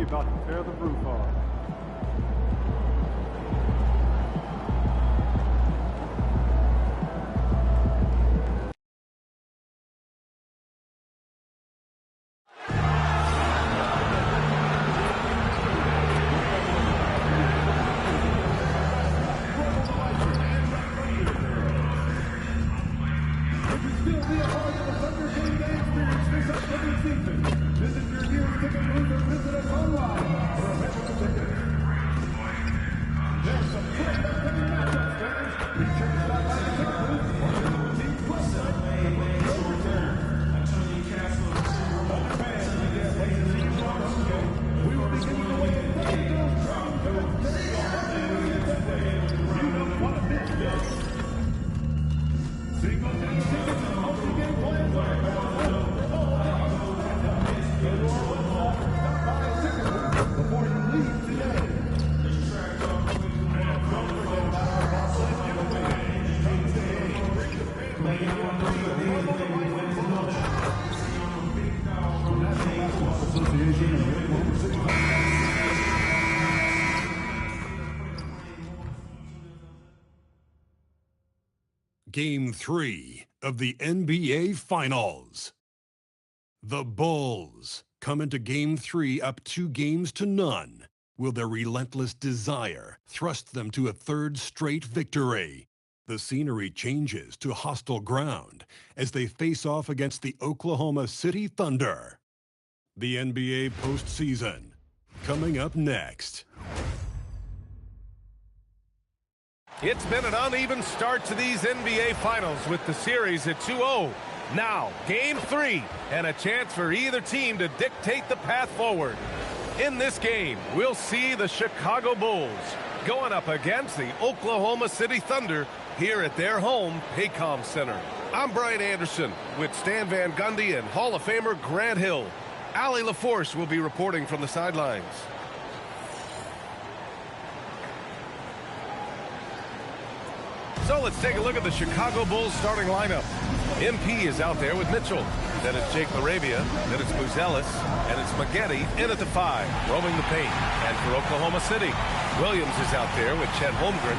about to tear the roof off. Game 3 of the NBA Finals. The Bulls come into Game 3 up 2-0. Will their relentless desire thrust them to a third straight victory? The scenery changes to hostile ground as they face off against the Oklahoma City Thunder. The NBA postseason, coming up next. It's been an uneven start to these NBA Finals with the series at 2-0. Now, Game 3, and a chance for either team to dictate the path forward. In this game, we'll see the Chicago Bulls going up against the Oklahoma City Thunder here at their home Paycom Center. I'm Brian Anderson with Stan Van Gundy and Hall of Famer Grant Hill. Allie LaForce will be reporting from the sidelines. So let's take a look at the Chicago Bulls starting lineup. MP is out there with Mitchell. Then it's Jake LaRavia. Then it's Buzelis. And it's Maggette in at the 5, roaming the paint. And for Oklahoma City, Williams is out there with Chet Holmgren.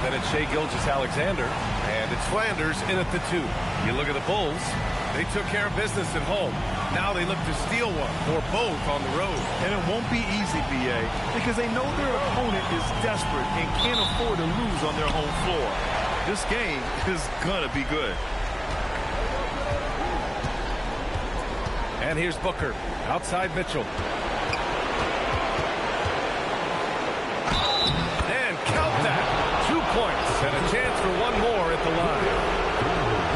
Then it's Shai Gilgeous-Alexander. And it's Flanders in at the 2. You look at the Bulls. They took care of business at home. Now they look to steal one or both on the road. And it won't be easy, BA, because they know their opponent is desperate and can't afford to lose on their home floor. This game is gonna be good. And here's Booker, outside Mitchell. And count that, 2 points and a chance for one more at the line.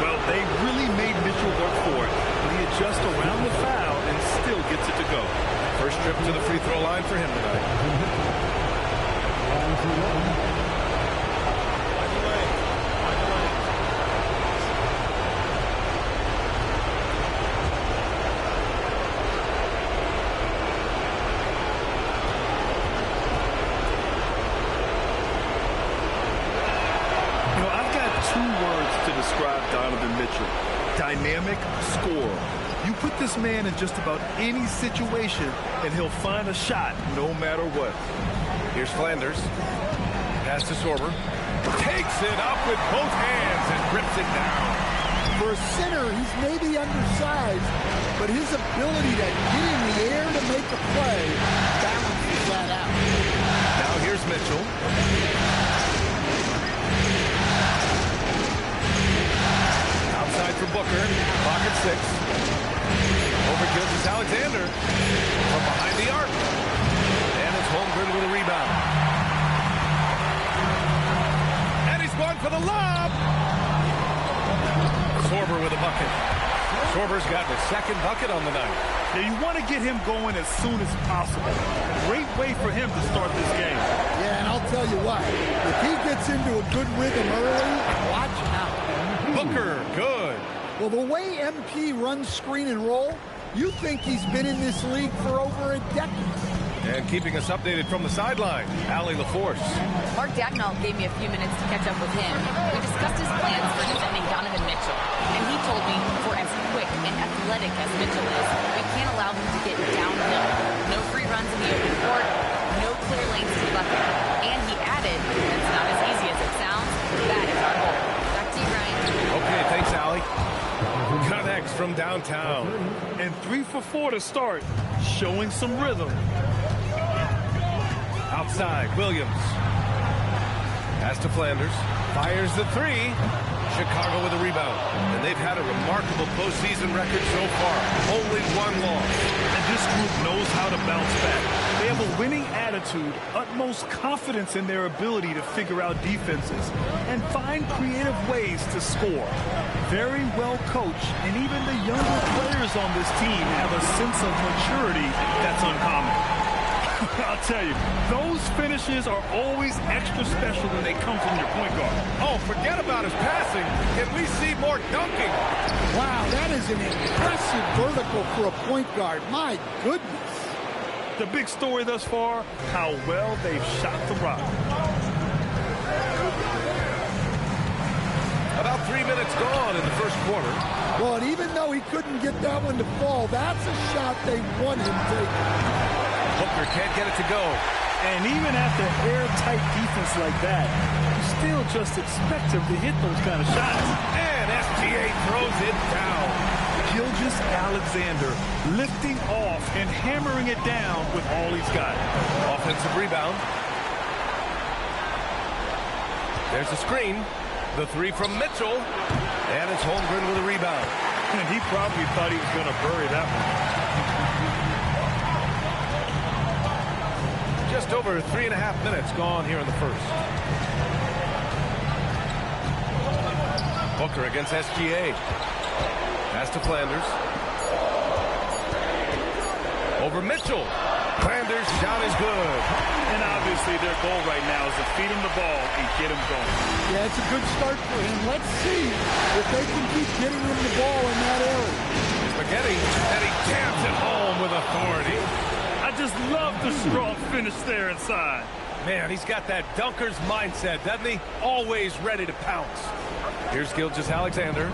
Well, they really made Mitchell work for it. But he adjusts around the foul and still gets it to go. First trip to the free throw line for him tonight. Dynamic scorer. You put this man in just about any situation and he'll find a shot no matter what. Here's Flanders. Pass to Sorber. Takes it up with both hands and grips it down. For a center, he's maybe undersized, but his ability to get in the air to make a play balances that out. Now here's Mitchell. For Booker, clock at 6. Over Gilgeous-Alexander from behind the arc. And it's Holmgren with a rebound. And he's going for the lob. Sorber with a bucket. Sorber's gotten a second bucket on the night. Yeah, you want to get him going as soon as possible. A great way for him to start this game. Yeah, and I'll tell you what, if he gets into a good rhythm early, watch out. Booker, good. Well, the way MP runs screen and roll, you think he's been in this league for over a decade. And keeping us updated from the sideline, Allie LaForce. Mark Dagnall gave me a few minutes to catch up with him. We discussed his plans for defending Donovan Mitchell. And he told me, for as quick and athletic as Mitchell is, we can't allow him to get downhill. No free runs in the open from downtown. And 3 for 4 to start, showing some rhythm. Outside, Williams. Pass to Flanders. Fires the three. Chicago with a rebound. And they've had a remarkable postseason record so far. Only 1 loss. And this group knows how to bounce back. They have a winning attitude, utmost confidence in their ability to figure out defenses, and find creative ways to score. Very well coached, and even the younger players on this team have a sense of maturity that's uncommon. I'll tell you, those finishes are always extra special when they come from your point guard. Oh, forget about his passing. Can we see more dunking? Wow, that is an impressive vertical for a point guard. My goodness. The big story thus far, how well they've shot the rock. About 3 minutes gone in the first quarter. Well, and even though he couldn't get that one to fall, that's a shot they want him taking. Booker can't get it to go. And even after airtight defense like that, you still just expect him to hit those kind of shots. And SGA throws it down. Gilgeous-Alexander lifting off and hammering it down with all he's got. Offensive rebound. There's a screen. The three from Mitchell. And it's Holmgren with a rebound. And he probably thought he was going to bury that one. Just over 3.5 minutes gone here in the first. Booker against SGA. Pass to Flanders. Over Mitchell. Flanders' shot is good. And obviously their goal right now is to feed him the ball and get him going. Yeah, it's a good start for him. Let's see if they can keep getting him the ball in that area. Spaghetti, and he jams it home with authority. I just love the strong finish there inside. Man, he's got that dunker's mindset, doesn't he? Always ready to pounce. Here's Gilgeous-Alexander.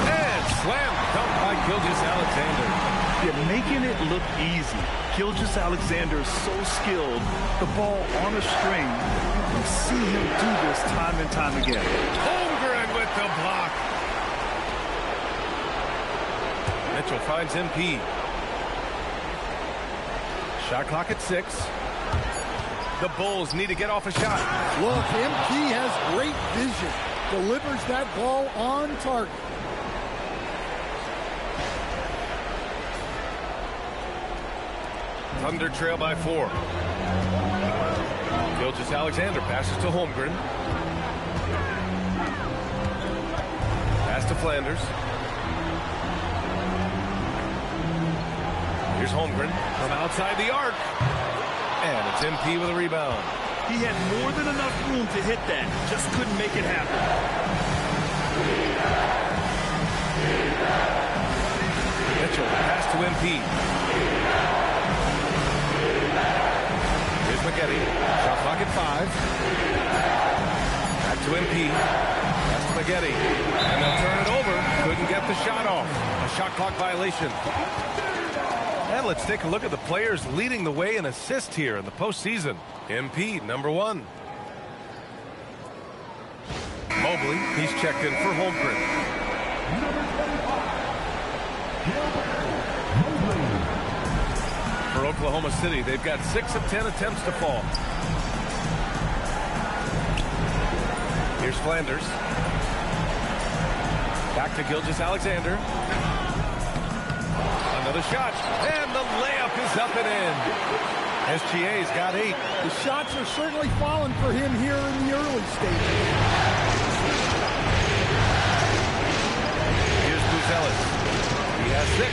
And slam dunk by Gilgeous-Alexander. Yeah, making it look easy. Gilgeous-Alexander is so skilled. The ball on a string. We see him do this time and time again. Holmgren with the block. Mitchell finds MP. Shot clock at 6. The Bulls need to get off a shot. Look, MP has great vision. Delivers that ball on target. Thunder trail by 4. Gilgeous-Alexander passes to Holmgren. Pass to Flanders. Here's Holmgren from outside the arc. And it's MP with a rebound. He had more than enough room to hit that. Just couldn't make it happen. Mitchell pass to MP. Here's Spaghetti. Shot clock at 5. Back to MP. Pass to Spaghetti. And they'll turn it over. Couldn't get the shot off. A shot clock violation. And let's take a look at the players leading the way in assists here in the postseason. MP, number 1. Mobley, he's checked in for Holmgren. For Oklahoma City, they've got 6 of 10 attempts to fall. Here's Flanders. Back to Gilgeous-Alexander. Another shot, and the layup is up and in. SGA's got 8. The shots are certainly falling for him here in the early stages. Here's Buzelis. He has 6.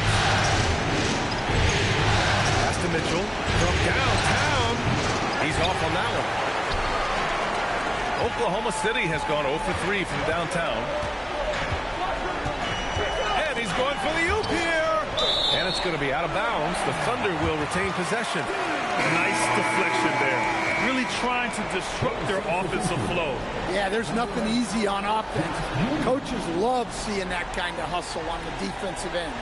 Pass to Mitchell from downtown. He's off on that one. Oklahoma City has gone 0 for 3 from downtown. And he's going for the oop here. And it's going to be out of bounds. The Thunder will retain possession. Nice deflection there. Really trying to disrupt their offensive flow. Yeah, there's nothing easy on offense. Coaches love seeing that kind of hustle on the defensive end.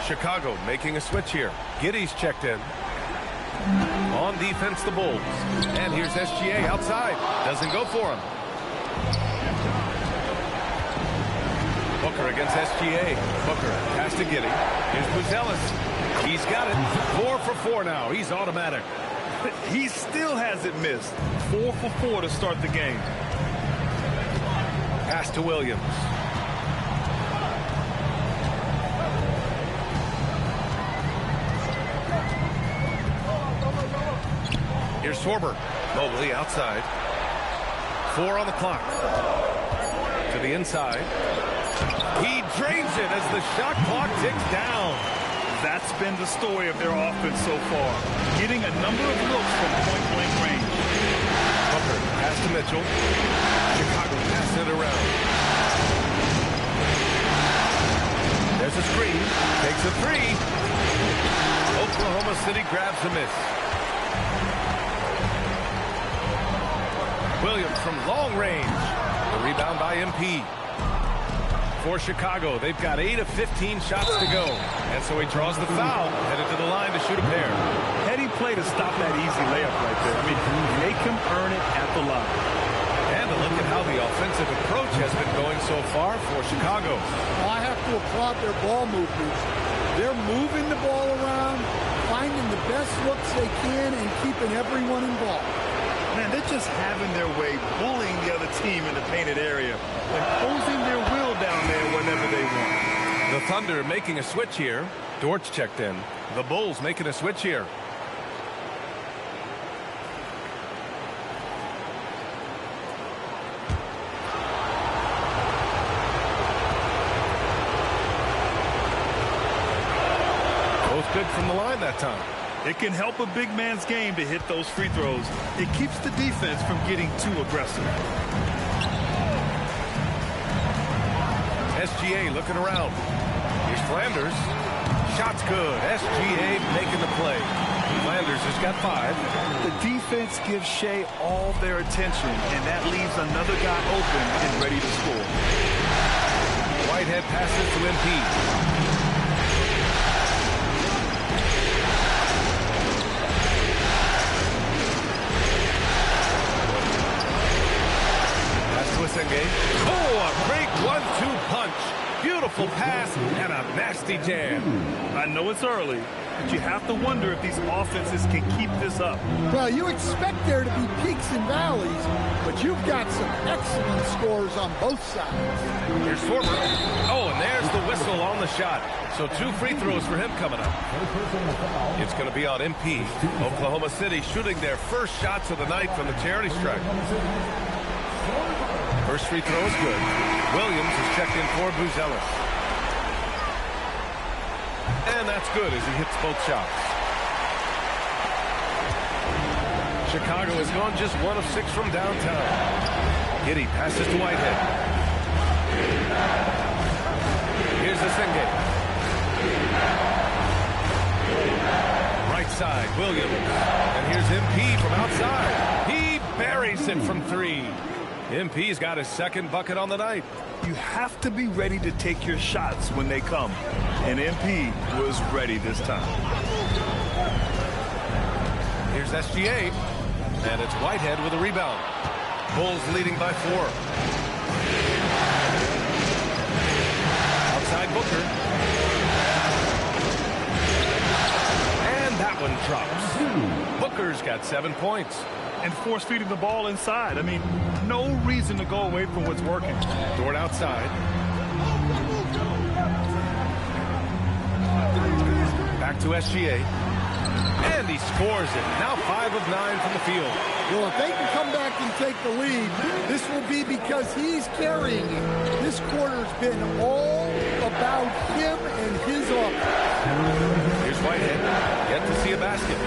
Chicago making a switch here. Giddey's checked in. On defense, the Bulls. And here's SGA outside. Doesn't go for him. Booker against SGA. Booker has to get him. Here's Buzelis. He's got it. 4 for 4 now. He's automatic. He still hasn't missed. 4 for 4 to start the game. Pass to Williams. Here's Sorber. Mobley outside. 4 on the clock. To the inside. He drains it as the shot clock ticks down. That's been the story of their offense so far. Getting a number of looks from point-blank range. Booker pass to Mitchell. Chicago pass it around. There's a screen. Takes a 3. Oklahoma City grabs a miss. Williams from long range. The rebound by MP. For Chicago, they've got 8 of 15 shots to go. And so he draws the foul, headed to the line to shoot a pair. Heady play to stop that easy layup right there. I mean, make him earn it at the line. And a look at how the offensive approach has been going so far for Chicago. I have to applaud their ball movement. They're moving the ball around, finding the best looks they can, and keeping everyone involved. Man, they're just having their way, bullying the other team in the painted area, imposing their will down there whenever they want. The Thunder making a switch here. Dortch checked in. The Bulls making a switch here. Both good from the line that time. It can help a big man's game to hit those free throws. It keeps the defense from getting too aggressive. SGA looking around. Here's Flanders. Shot's good. SGA making the play. Flanders has got 5. The defense gives Shea all their attention, and that leaves another guy open and ready to score. Whitehead passes to MP. Oh, a great 1-2 punch. Beautiful pass and a nasty jam. I know it's early, but you have to wonder if these offenses can keep this up. Well, you expect there to be peaks and valleys, but you've got some excellent scores on both sides. Here's Sorber. Oh, and there's the whistle on the shot. So 2 free throws for him coming up. It's going to be on MP. Oklahoma City shooting their first shots of the night from the charity stripe. First free throw is good. Williams is checked in for Buzelis. And that's good as he hits both shots. Chicago has gone just 1 of 6 from downtown. Giddey passes to Whitehead. Here's Senge. Right side, Williams. And here's MP from outside. He buries it from 3. MP's got his second bucket on the night. You have to be ready to take your shots when they come. And MP was ready this time. Here's SGA. And it's Whitehead with a rebound. Bulls leading by 4. Outside Booker. And that one drops. Booker's got 7 points. And force feeding the ball inside. I mean, no reason to go away from what's working. Dort outside. Back to SGA. And he scores it. Now 5 of 9 from the field. Well, if they can come back and take the lead, this will be because he's carrying it. This quarter's been all about him and his offense. Here's Whitehead. Yet to see a basket.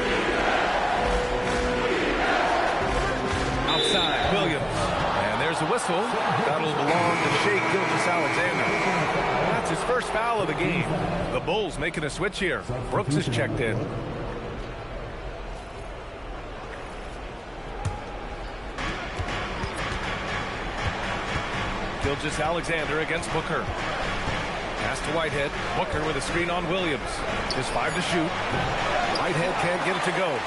Outside, Williams. And there's a whistle. That'll belong to Shea Gilgeous-Alexander. That's his first foul of the game. The Bulls making a switch here. Brooks is checked in. Gilgeous-Alexander against Booker. Pass to Whitehead. Booker with a screen on Williams. Just 5 to shoot. Whitehead can't get it to go.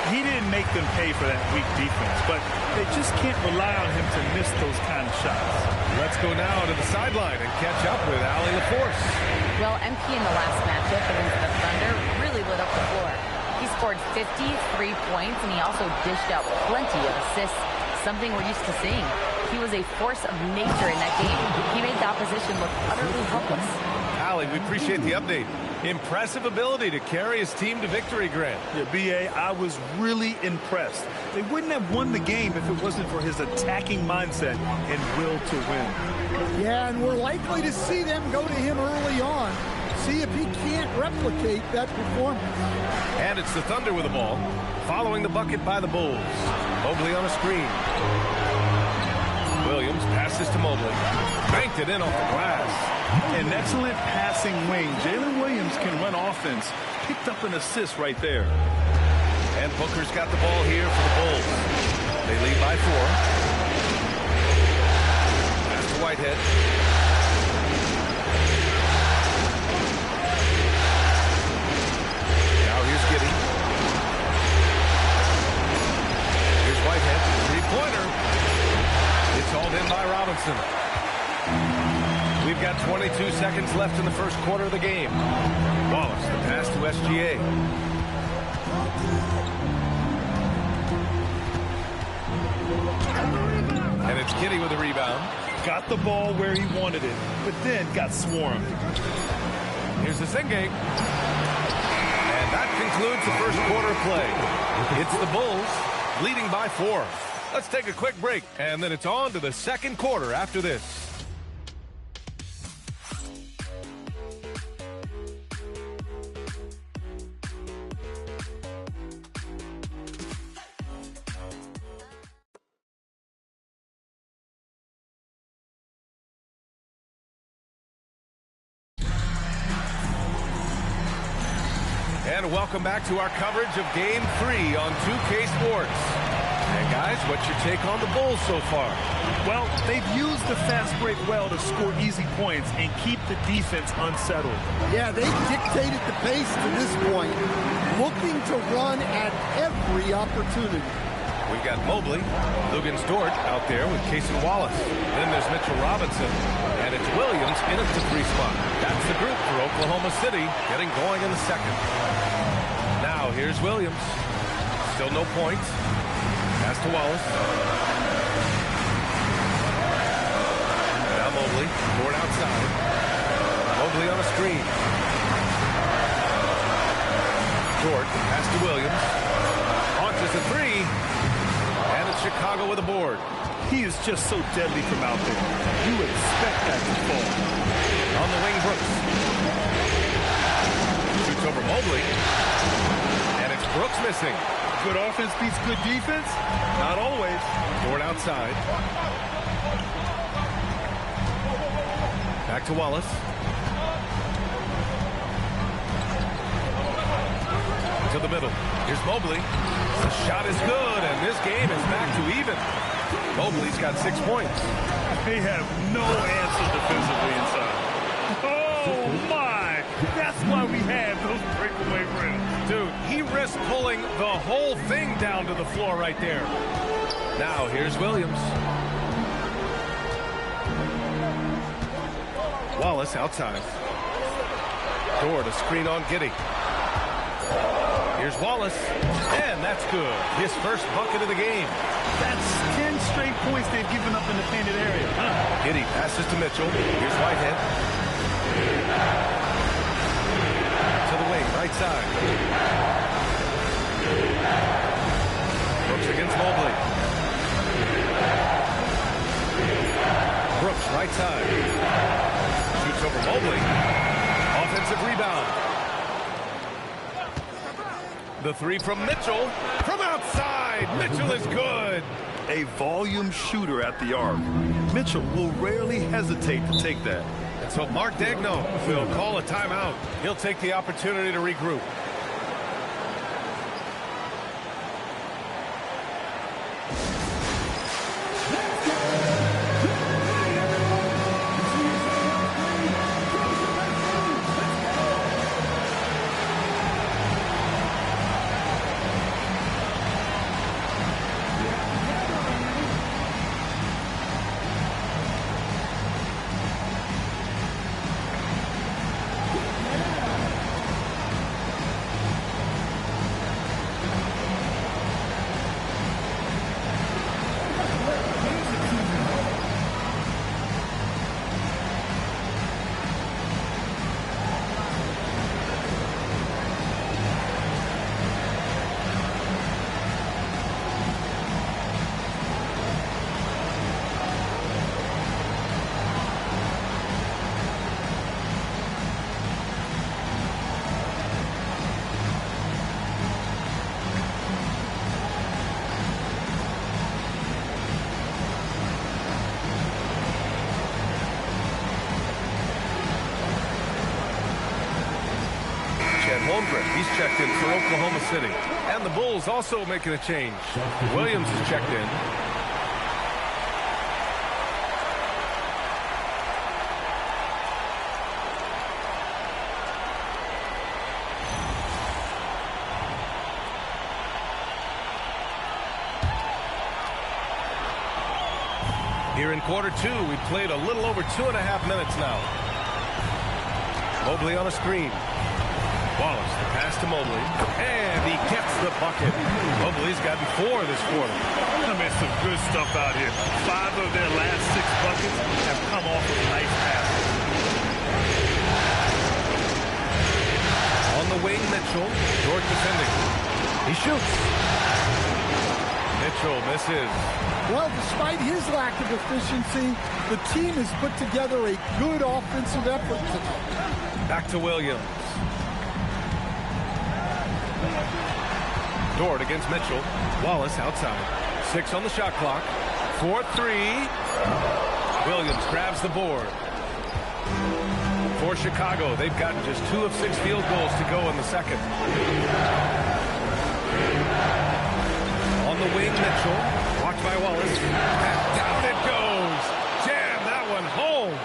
He didn't make them pay for that weak defense, but they just can't rely on him to miss those kind of shots. Let's go now to the sideline and catch up with Allie LaForce. Well, MP in the last matchup against the Thunder really lit up the floor. He scored 53 points, and he also dished out plenty of assists, something we're used to seeing. He was a force of nature in that game. He made the opposition look utterly helpless. Allie, we appreciate the update. Impressive ability to carry his team to victory, Grant. Yeah, B.A., I was really impressed. They wouldn't have won the game if it wasn't for his attacking mindset and will to win. Yeah, and we're likely to see them go to him early on. See if he can't replicate that performance. And it's the Thunder with the ball, following the bucket by the Bulls. Mobley on a screen. Williams passes to Mobley. Banked it in off the glass. An excellent passing wing. Jalen Williams can run offense. Picked up an assist right there. And Booker's got the ball here for the Bulls. They lead by 4. Pass to Whitehead. Now here's Giddey. Here's Whitehead. Three-pointer. It's hauled in by Robinson. We've got 22 seconds left in the first quarter of the game. Wallace, the pass to SGA. And it's Giddey with a rebound. Got the ball where he wanted it, but then got swarmed. Here's the Singate. And that concludes the first quarter play. It's the Bulls leading by 4. Let's take a quick break, and then it's on to the second quarter after this. And welcome back to our coverage of Game 3 on 2K Sports. And guys, what's your take on the Bulls so far? Well, they've used the fast break well to score easy points and keep the defense unsettled. Yeah, they dictated the pace to this point, looking to run at every opportunity. We've got Mobley, Lugens Dort out there with Cason Wallace. Then there's Mitchell Robinson, and it's Williams in at the 3 spot. That's the group for Oklahoma City, getting going in the second. Now here's Williams. Still no points. Pass to Wallace. Now Mobley, Dort outside. Mobley on a screen. Dort, pass to Williams. Launches a 3. Chicago with a board. He is just so deadly from out there. You would expect that to fall. On the wing, Brooks. Shoots over Mobley. And it's Brooks missing. Good offense beats good defense? Not always. Dort outside. Back to Wallace. To the middle. Here's Mobley. The shot is good, and this game is back to even. Mobley's got 6 points. They have no answer defensively inside. Oh, my! That's why we have those breakaway rims. Dude, he risked pulling the whole thing down to the floor right there. Now, here's Williams. Wallace outside. Dort, a screen on Giddey. Here's Wallace, and that's good. His first bucket of the game. That's 10 straight points they've given up in the painted area. Giddey passes to Mitchell. Here's Whitehead. To the wing, right side. Brooks against Mobley. Brooks, right side. Shoots over Mobley. Offensive rebound. The 3 from Mitchell. From outside. Mitchell is good. A volume shooter at the arc. Mitchell will rarely hesitate to take that. And so Mark Daigneault will call a timeout. He'll take the opportunity to regroup. Holmgren, he's checked in for Oklahoma City. And the Bulls also making a change. Williams is checked in. Here in quarter two, we've played a little over 2.5 minutes now. Mobley on a screen. Wallace, the pass to Mobley. And he gets the bucket. Mobley's gotten 4 this quarter. I mean, some good stuff out here. 5 of their last 6 buckets have come off with nice passes. On the wing, Mitchell. Short defending. He shoots. Mitchell misses. Well, despite his lack of efficiency, the team has put together a good offensive effort tonight. Back to Williams. Dort against Mitchell. Wallace outside. 6 on the shot clock. 4-3. Williams grabs the board. For Chicago, they've gotten just 2 of 6 field goals to go in the second. On the wing, Mitchell. Watched by Wallace. And down it goes. Jam that one home.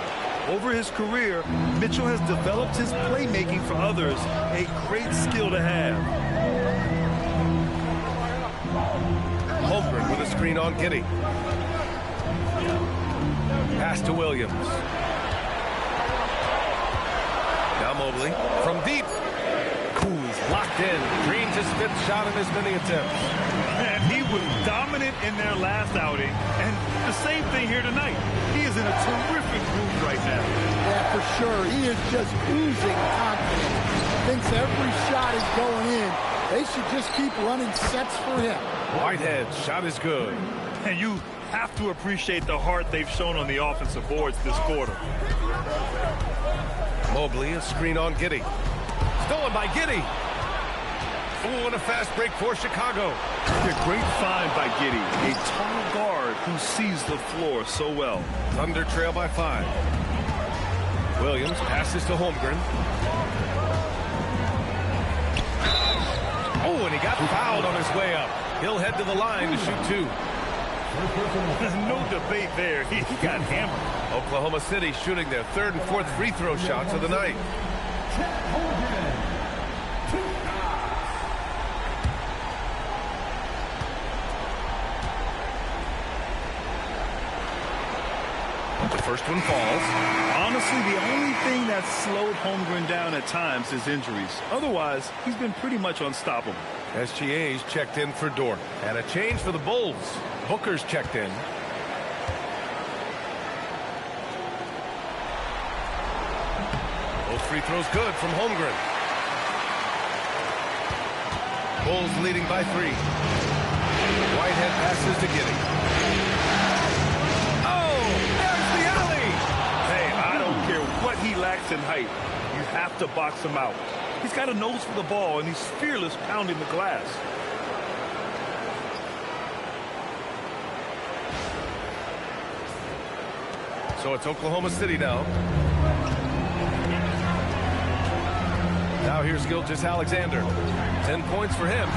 Over his career, Mitchell has developed his playmaking for others, a great skill to have. Holmgren with a screen on Giddey. Pass to Williams. Now Mobley from deep. Kuz locked in. Dreams his 5th shot in as many attempts. And he was dominant in their last outing, and the same thing here tonight. He is in a terrific groove right now. Yeah, for sure. He is just oozing confidence. Thinks every shot is going in. They should just keep running sets for him. Whitehead, shot is good. And you have to appreciate the heart they've shown on the offensive boards this quarter. Mobley, a screen on Giddey. Stolen by Giddey. Ooh, and a fast break for Chicago. A great find by Giddey, a tall guard who sees the floor so well. Thunder trail by 5. Williams passes to Holmgren. Oh, and he got fouled on his way up. He'll head to the line to shoot 2. No debate there. He got hammered. Oklahoma City shooting their 3rd and 4th free throw shots of the night. The first one falls. Honestly, the only thing that slowed Holmgren down at times is injuries. Otherwise, he's been pretty much unstoppable. SGA's checked in for Dort. And a change for the Bulls. Booker's checked in. Both free throws good from Holmgren. Bulls leading by 3. Whitehead passes to Giddey. What he lacks in height, you have to box him out. He's got a nose for the ball, and he's fearless pounding the glass. So it's Oklahoma City now. Now here's Gilgeous-Alexander. 10 points for him.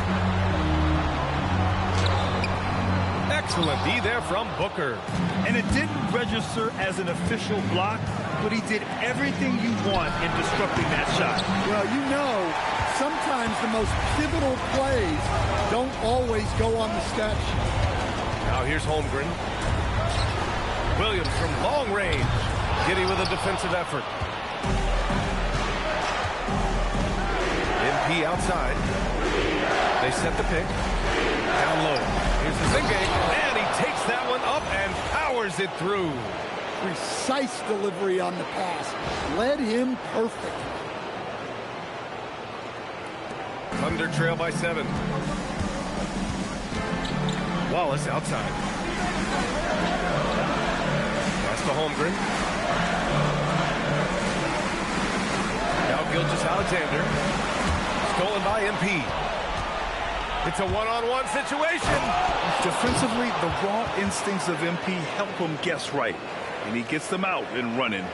Excellent D there from Booker. And it didn't register as an official block, but he did everything you want in disrupting that shot. Well, you know, sometimes the most pivotal plays don't always go on the stat sheet. Now here's Holmgren. Williams from long range. Giddey with a defensive effort. MP outside. They set the pick. Down low. Here's the Zingay, and he takes that one up and powers it through. Precise delivery on the pass. Led him perfect. Thunder trail by 7. Wallace outside. Pass to Holmgren. Now Gilgeous-Alexander. Stolen by MP. It's a one-on-one situation. Defensively, the raw instincts of MP help him guess right, and he gets them out and running.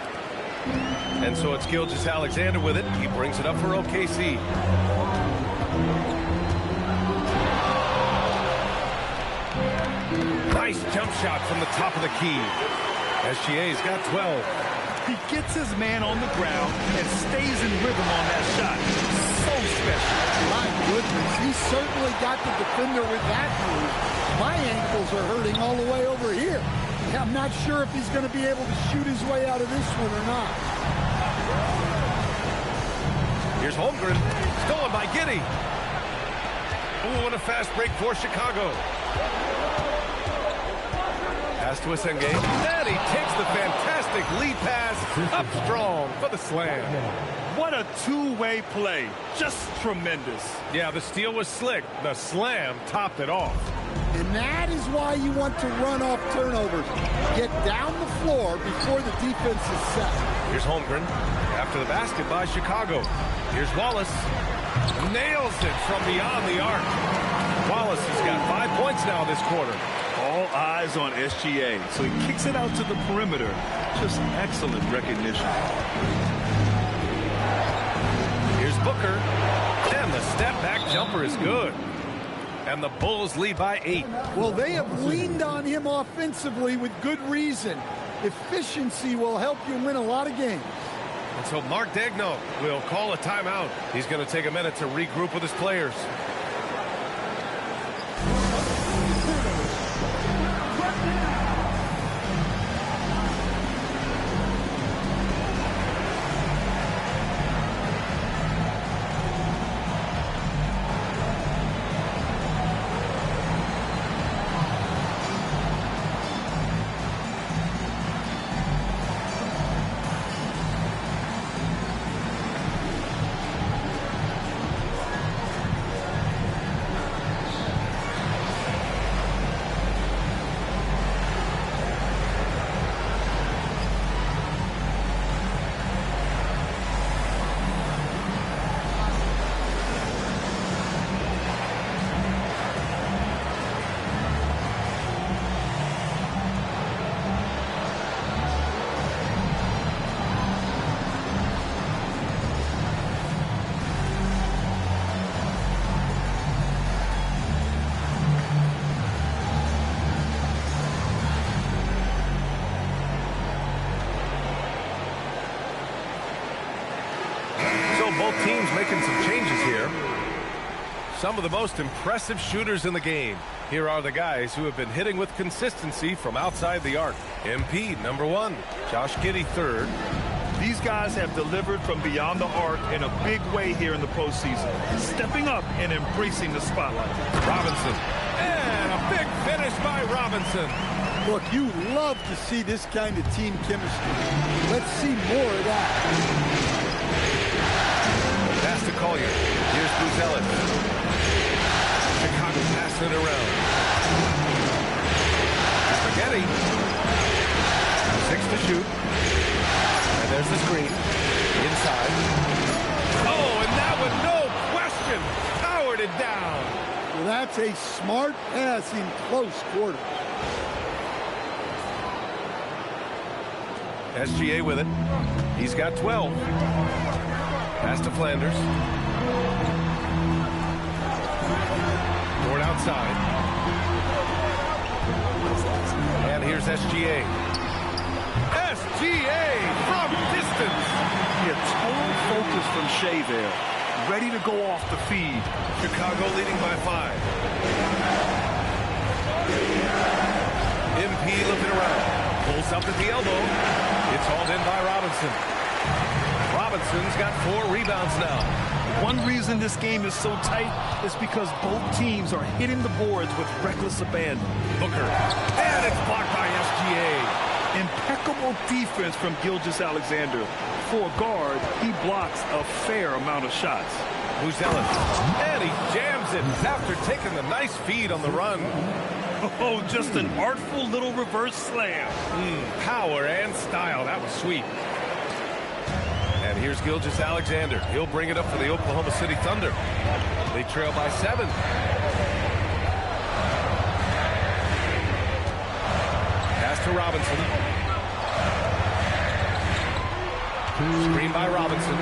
And so it's Gilgeous-Alexander with it. He brings it up for OKC. Nice jump shot from the top of the key. SGA's got 12. He gets his man on the ground and stays in rhythm on that shot. So special. My goodness, he certainly got the defender with that move. My ankles are hurting all the way over here. I'm not sure if he's going to be able to shoot his way out of this one or not. Here's Holmgren, stolen by Giddey. Ooh, and a fast break for Chicago. Pass to Asenge, and he takes the fantastic lead pass up strong for the slam. What a two-way play. Just tremendous. Yeah, the steal was slick. The slam topped it off. And that is why you want to run off turnovers. Get down the floor before the defense is set. Here's Holmgren after the basket by Chicago. Here's Wallace. Nails it from beyond the arc. Wallace has got 5 points now this quarter. All eyes on SGA, so he kicks it out to the perimeter. Just excellent recognition. Here's Booker. And the step-back jumper is good. And the Bulls lead by 8. Well, they have leaned on him offensively with good reason. Efficiency will help you win a lot of games. And so Mark Daigneault will call a timeout. He's going to take a minute to regroup with his players. Both teams making some changes here. Some of the most impressive shooters in the game. Here are the guys who have been hitting with consistency from outside the arc. MP, number 1. Josh Giddey, 3rd. These guys have delivered from beyond the arc in a big way here in the postseason, stepping up and embracing the spotlight. Robinson. And a big finish by Robinson. Look, you love to see this kind of team chemistry. Let's see more of that. Pass to Collier. Here's Buzelis. Chicago passing it around. Spaghetti. 6 to shoot. And there's the screen. Inside. Oh, and that one, no question, powered it down. Well, that's a smart pass in close quarters. SGA with it. He's got 12. Pass to Flanders. Board outside. And here's SGA. SGA from distance. Yeah, total focus from Shea there. Ready to go off the feed. Chicago leading by 5. MP looking around. Pulls up at the elbow. It's hauled in by Robinson. Robinson's got 4 rebounds now. One reason this game is so tight is because both teams are hitting the boards with reckless abandon. Booker. And it's blocked by SGA. Impeccable defense from Gilgeous-Alexander. For a guard, he blocks a fair amount of shots. Buzelis. And he jams it after taking the nice feed on the run. Oh, just an artful little reverse slam. Power and style. That was sweet. And here's Gilgeous-Alexander. He'll bring it up for the Oklahoma City Thunder. They trail by 7. Pass to Robinson. Screen by Robinson.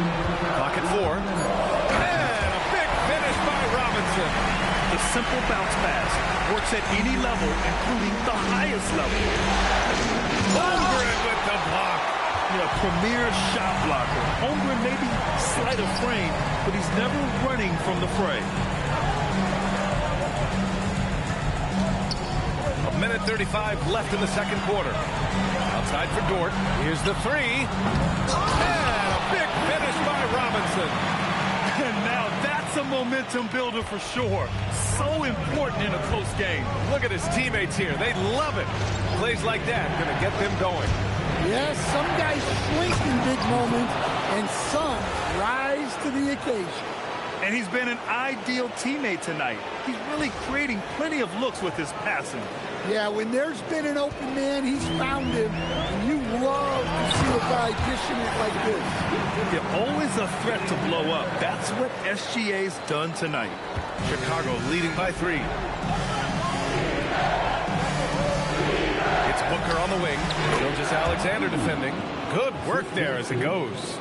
Clock at 4. And a big finish by Robinson. The simple bounce pass works at any level, including the highest level. Holmgren with the block. Yeah, premier shot blocker. Holmgren may be slight of frame, but he's never running from the fray. A minute 35 left in the second quarter. Outside for Dort. Here's the 3. And a big finish by Robinson. And now that's a momentum builder for sure. So important in a close game. Look at his teammates here. They love it. Plays like that going to get them going. Yes, some guys shrink in big moments, and some rise to the occasion. And he's been an ideal teammate tonight. He's really creating plenty of looks with his passing. Yeah, when there's been an open man, he's found him. And you love to see a guy dishing it like this. They're always a threat to blow up. That's what SGA's done tonight. Chicago leading by 3. It's Booker on the wing. Gilgeous-Alexander defending. Good work there as it goes.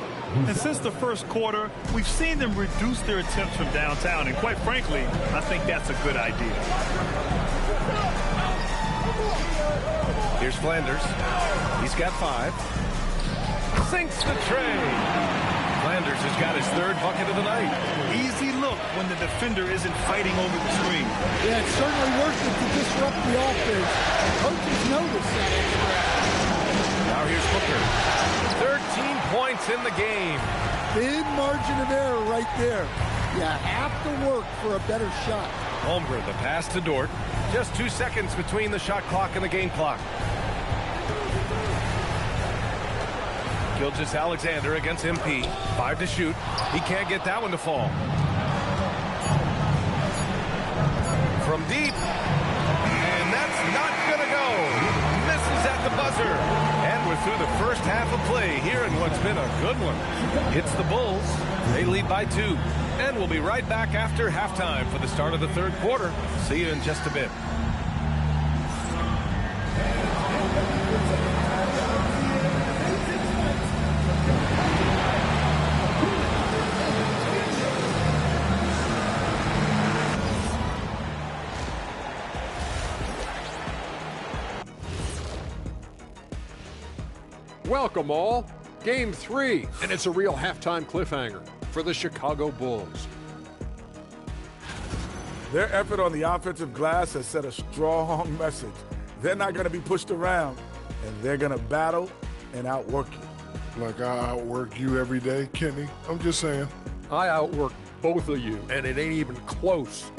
And since the first quarter, we've seen them reduce their attempts from downtown. And quite frankly, I think that's a good idea. Here's Flanders. He's got 5. Sinks the tray. Flanders has got his 3rd bucket of the night. Easy look when the defender isn't fighting over the screen. Yeah, it's certainly worth it to disrupt the offense. Coaches notice that. Now here's Booker. 13 points in the game. Big margin of error right there. You have to work for a better shot. Holmgren, the pass to Dort. Just 2 seconds between the shot clock and the game clock. Gilgeous-Alexander against MP. 5 to shoot. He can't get that one to fall. From deep. And that's not going to go. Misses at the buzzer. And we're through the first half of play here in what's been a good one. It's the Bulls. They lead by 2. And we'll be right back after halftime for the start of the third quarter. See you in just a bit. Welcome all. Game 3, and it's a real halftime cliffhanger for the Chicago Bulls. Their effort on the offensive glass has set a strong message. They're not going to be pushed around, and they're going to battle and outwork you. Like I outwork you every day, Kenny. I'm just saying. I outwork both of you, and it ain't even close.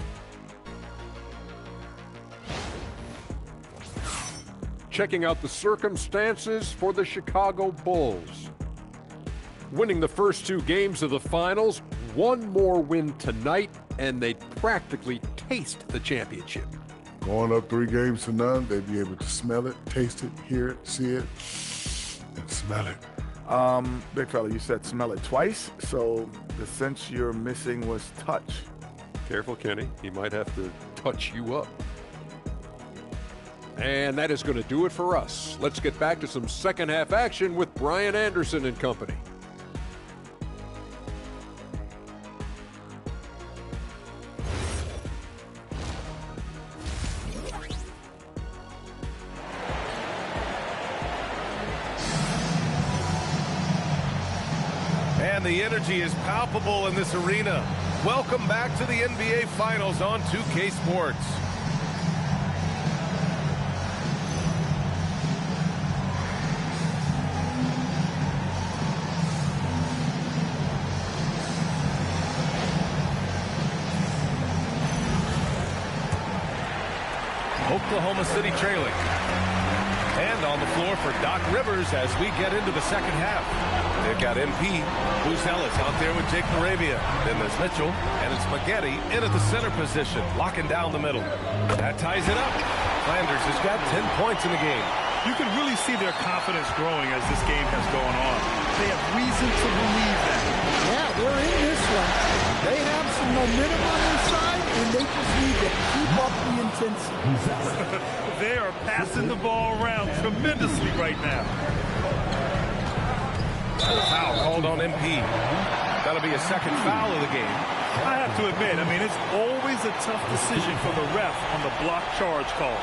Checking out the circumstances for the Chicago Bulls. Winning the first 2 games of the finals, one more win tonight, and they'd practically taste the championship. Going up 3 games to none, they'd be able to smell it, taste it, hear it, see it, and smell it. Big fella, you said smell it twice, so the sense you're missing was touch. Careful, Kenny. He might have to touch you up. And that is going to do it for us. Let's get back to some second half action with Brian Anderson and company. And the energy is palpable in this arena. Welcome back to the NBA Finals on 2K Sports. Oklahoma City trailing. And on the floor for Doc Rivers as we get into the second half. They've got MP, Bruce Ellis out there with Jake Moravia. Then there's Mitchell, and it's Maggette in at the center position, locking down the middle. That ties it up. Flanders has got 10 points in the game. You can really see their confidence growing as this game has gone on. They have reason to believe that. Yeah, they're in this one. They have some momentum on their side, and they just need to keep up the intensity. They are passing the ball around tremendously right now. Foul called on MP. That'll be a second foul of the game. I have to admit, I mean, it's always a tough decision for the ref on the block charge call.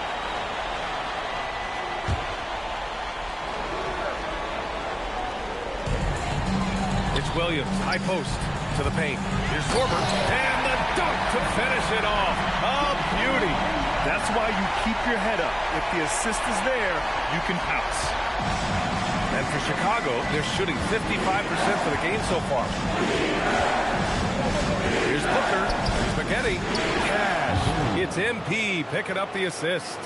It's Williams, high post to the paint. Here's Korver, and the dunk to finish it off. A beauty. That's why you keep your head up. If the assist is there, you can pounce. And for Chicago, they're shooting 55% for the game so far. Here's Booker, Spaghetti, Cash. It's MP picking up the assist.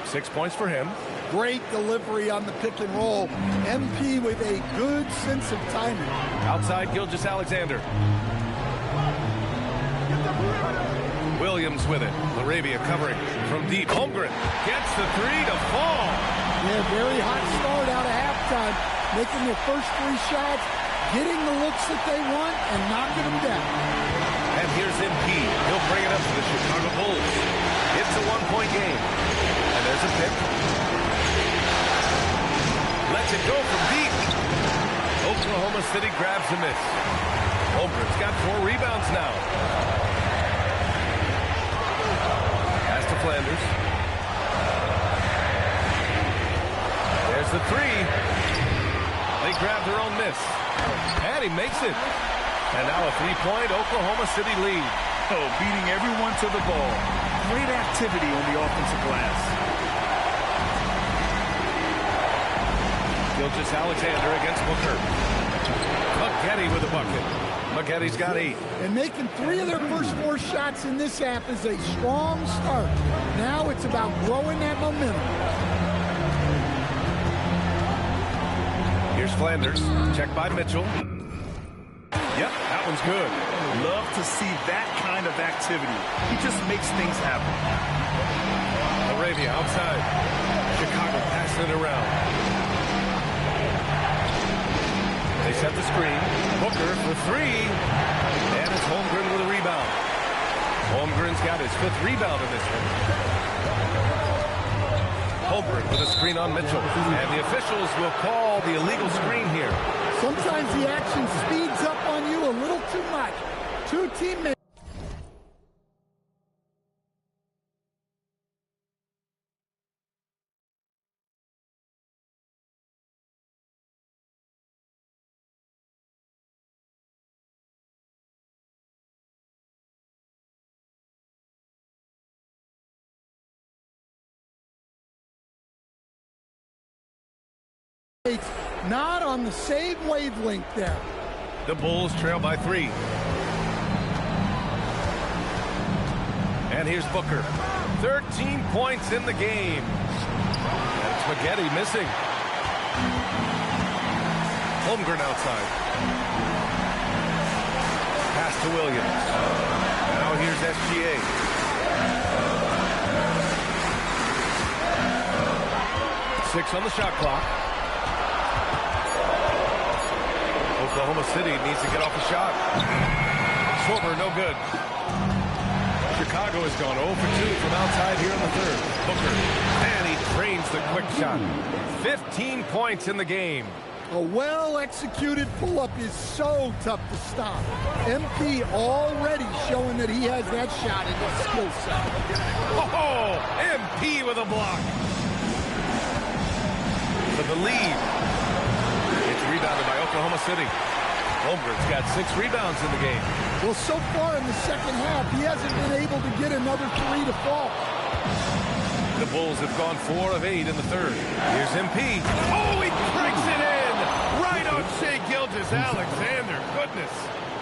6 points for him. Great delivery on the pick and roll. MP with a good sense of timing. Outside, Gilgeous-Alexander. Williams with it. Laravia covering from deep. Holmgren gets the three to fall. Yeah, very hot start out of halftime. Making their first 3 shots, getting the looks that they want, and knocking them down. And here's MP. He'll bring it up to the Chicago Bulls. It's a 1-point game. And there's a pick. Lets it go from deep. Oklahoma City grabs a miss. Holmgren's got 4 rebounds now. Pass to Flanders. There's the three. They grab their own miss. And he makes it. And now a 3-point Oklahoma City lead. Oh, beating everyone to the ball. Great activity on the offensive glass. Gilgeous-Alexander against Booker. Spaghetti with a bucket. Spaghetti's got 8. And making 3 of their first 4 shots in this half is a strong start. Now it's about growing that momentum. Here's Flanders. Checked by Mitchell. Yep, that one's good. Love to see that kind of activity. He just makes things happen. Laravia outside. Chicago passing it around. They set the screen. Booker for 3. And it's Holmgren with a rebound. Holmgren's got his 5th rebound in this one. Holmgren with a screen on Mitchell. And the officials will call the illegal screen here. Sometimes the action speeds up on you a little too much. 2 teammates. Not on the same wavelength there. The Bulls trail by 3. And here's Booker. 13 points in the game. And Spaghetti missing. Holmgren outside. Pass to Williams. Now here's SGA. Six on the shot clock. Oklahoma City needs to get off a shot. Korver, no good. Chicago has gone 0 for 2 from outside here in the third. Booker, and he drains the quick shot. 15 points in the game. A well-executed pull-up is so tough to stop. MP already showing that he has that shot in his skill set. Oh, MP with a block. For the lead. It's rebounded by Oklahoma City. Holmgren's got 6 rebounds in the game. Well, so far in the second half, he hasn't been able to get another 3 to fall. The Bulls have gone 4 of 8 in the third. Here's MP. Oh, he breaks it in! Right on Shai Gilgeous-Alexander. Goodness.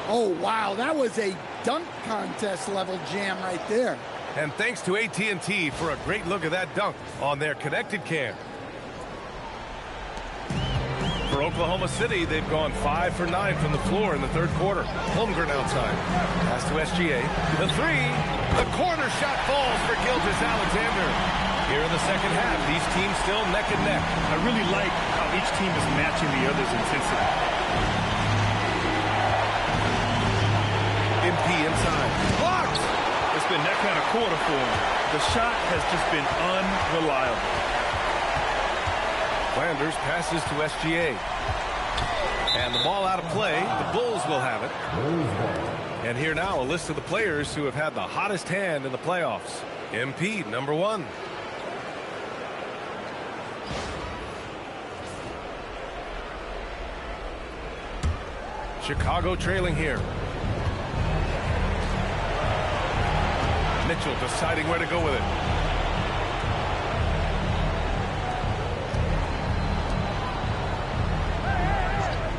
Oh, wow. That was a dunk contest level jam right there. And thanks to AT&T for a great look at that dunk on their connected cam. For Oklahoma City, they've gone 5 for 9 from the floor in the third quarter. Holmgren outside. Pass to SGA. The 3. The corner shot falls for Gilgeous-Alexander. Here in the second half, these teams still neck and neck. I really like how each team is matching the other's intensity. MP inside. Blocked! It's been that kind of quarter for him. The shot has just been unreliable. Flanders passes to SGA. And the ball out of play. The Bulls will have it. And here now, a list of the players who have had the hottest hand in the playoffs. MP, number 1. Chicago trailing here. Mitchell deciding where to go with it.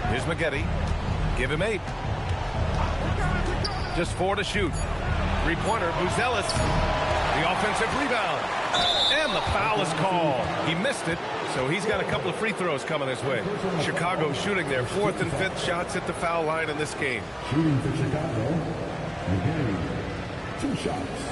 Here's Maggette. Give him 8. Just 4 to shoot. 3-pointer, Buzelis. The offensive rebound. And the foul is called. He missed it, so he's got a couple of free throws coming his way. Chicago shooting their 4th and 5th shots at the foul line in this game. Shooting for Chicago, Maggette, 2 shots.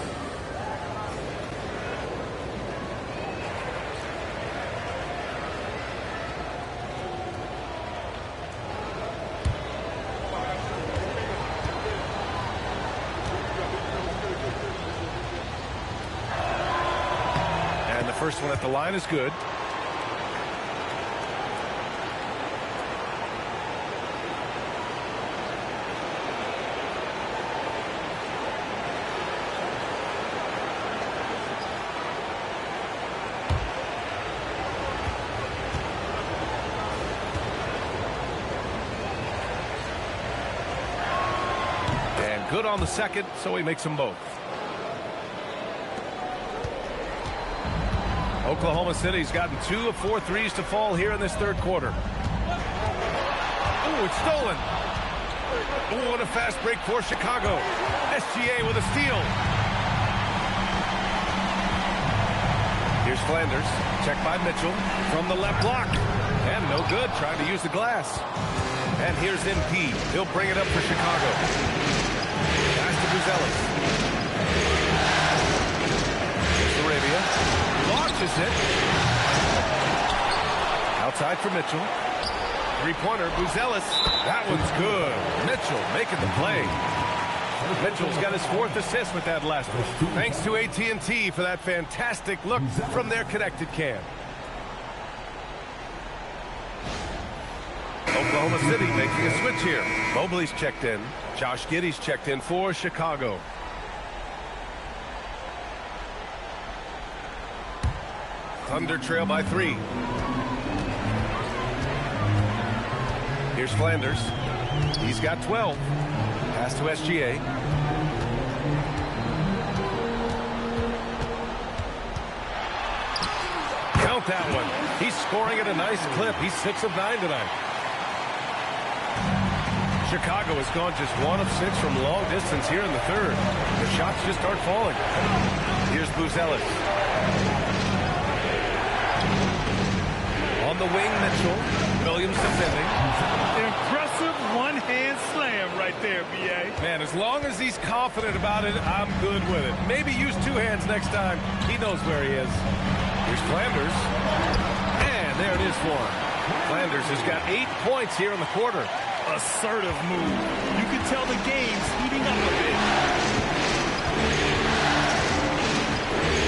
First one at the line is good. And good on the second, so he makes them both. Oklahoma City's gotten 2 of 4 threes to fall here in this 3rd quarter. Ooh, it's stolen. Ooh, what a fast break for Chicago. SGA with a steal. Here's Flanders. Checked by Mitchell from the left block. And no good, trying to use the glass. And here's MP. He'll bring it up for Chicago. Pass to Buzelis. Here's Arabia. Launches it. Outside for Mitchell. 3-pointer, Buzelis. That one's good. Mitchell making the play. Mitchell's got his 4th assist with that last one. Thanks to AT&T for that fantastic look from their connected cam. Oklahoma City making a switch here. Mobley's checked in. Josh Giddey's checked in for Chicago. Thunder trail by 3. Here's Flanders. He's got 12. Pass to SGA. Count that one. He's scoring at a nice clip. He's 6 of 9 tonight. Chicago has gone just 1 of 6 from long distance here in the 3rd. The shots just aren't falling. Here's Buzelis. On the wing, Mitchell. Williams defending. Impressive one-hand slam right there, B.A. Man, as long as he's confident about it, I'm good with it. Maybe use 2 hands next time. He knows where he is. Here's Flanders. And there it is for him. Flanders has got 8 points here in the quarter. Assertive move. You can tell the game's heating up a bit.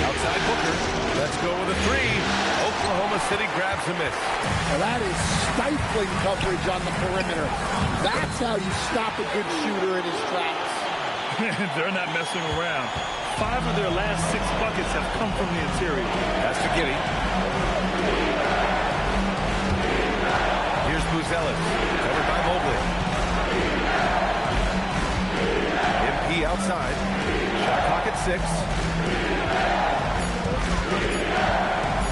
Outside Booker. Let's go with a 3. Oklahoma City grabs a miss. Now that is stifling coverage on the perimeter. That's how you stop a good shooter in his tracks. They're not messing around. 5 of their last 6 buckets have come from the interior. That's to Giddey. Here's Buzelis. Covered by Mobley. MP outside. Shot clock at 6.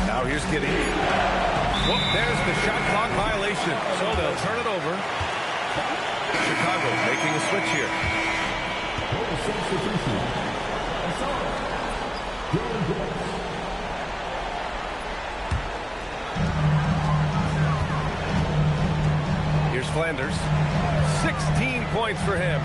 Now here's Giddey. Whoop, there's the shot clock violation. So they'll turn it over. Chicago making a switch here. Here's Flanders. 16 points for him.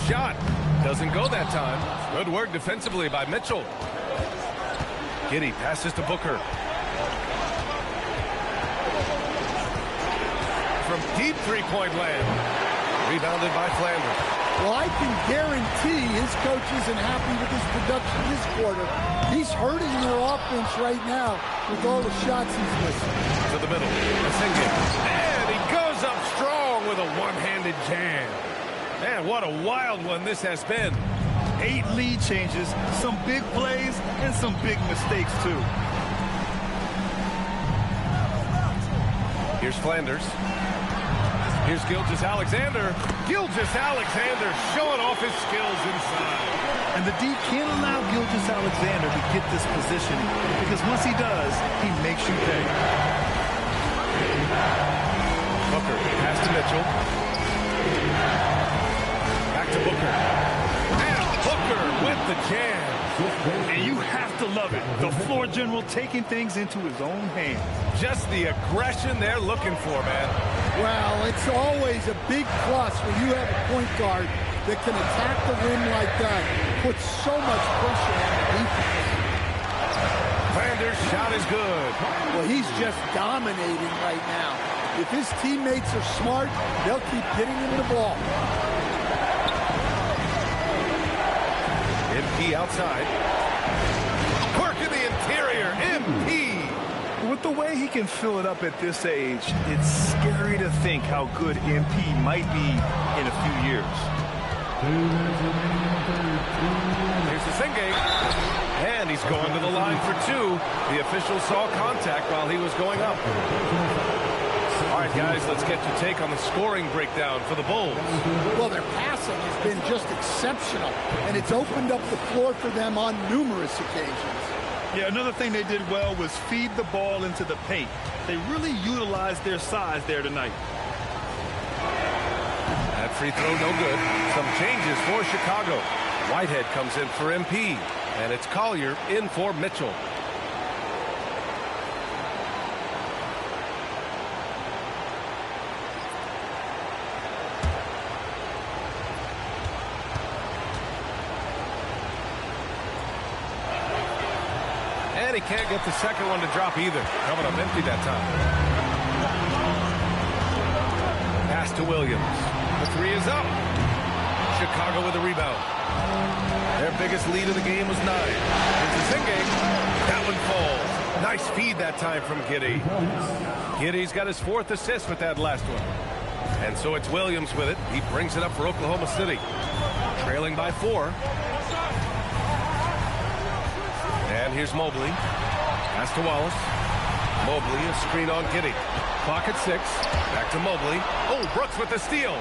Shot doesn't go that time. Good work defensively by Mitchell. Giddey passes to Booker. from deep three-point land. Rebounded by Flanders. Well, I can guarantee his coach isn't happy with his production this quarter. He's hurting their offense right now with all the shots he's missing. To the middle. And he goes up strong with a one-handed jam. Man, what a wild one this has been. 8 lead changes, some big plays, and some big mistakes, too. Here's Flanders. Here's Gilgeous-Alexander. Gilgeous-Alexander showing off his skills inside. And the D can't allow Gilgeous-Alexander to get this position, because once he does, he makes you pay. Booker, pass to Mitchell. Back to Booker. And Booker with the jam. And you have to love it. The floor general taking things into his own hands. Just the aggression they're looking for, man. Well, it's always a big plus when you have a point guard that can attack the rim like that. Put so much pressure on the defense. Flanders' shot is good. Well, he's just dominating right now. If his teammates are smart, they'll keep getting him the ball. MP outside. Work in the interior. MP. With the way he can fill it up at this age, it's scary to think how good MP might be in a few years. Here's the Singate. And he's going to the line for 2. The official saw contact while he was going up. All right, guys, let's get your take on the scoring breakdown for the Bulls. Well, their passing has been just exceptional, and it's opened up the floor for them on numerous occasions. Yeah, another thing they did well was feed the ball into the paint. They really utilized their size there tonight. That free throw no good. Some changes for Chicago. Whitehead comes in for MP, and it's Collier in for Mitchell. And he can't get the second one to drop either. Coming up empty that time. Pass to Williams. The 3 is up. Chicago with a rebound. Their biggest lead of the game was 9. Here's the Singate. That one falls. Nice feed that time from Giddey. Giddey's got his 4th assist with that last one. And so it's Williams with it. He brings it up for Oklahoma City. Trailing by 4. And here's Mobley. Pass to Wallace. Mobley, a screen on Giddey. Clock at 6. Back to Mobley. Oh, Brooks with the steal.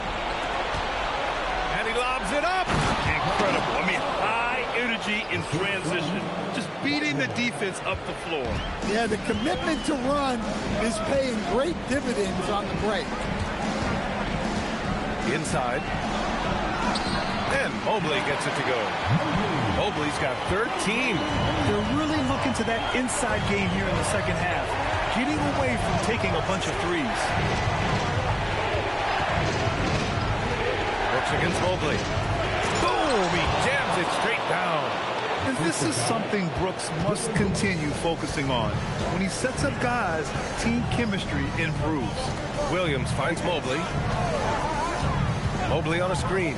And he lobs it up. Incredible. I mean, high energy in transition. Just beating the defense up the floor. Yeah, the commitment to run is paying great dividends on the break. Inside. And Mobley gets it to go. Mobley's got 13. They're really looking to that inside game here in the second half. Getting away from taking a bunch of threes. Brooks against Mobley. Boom! He jams it straight down. And this is something Brooks must continue focusing on. When he sets up guys, team chemistry improves. Williams finds Mobley. Mobley on a screen.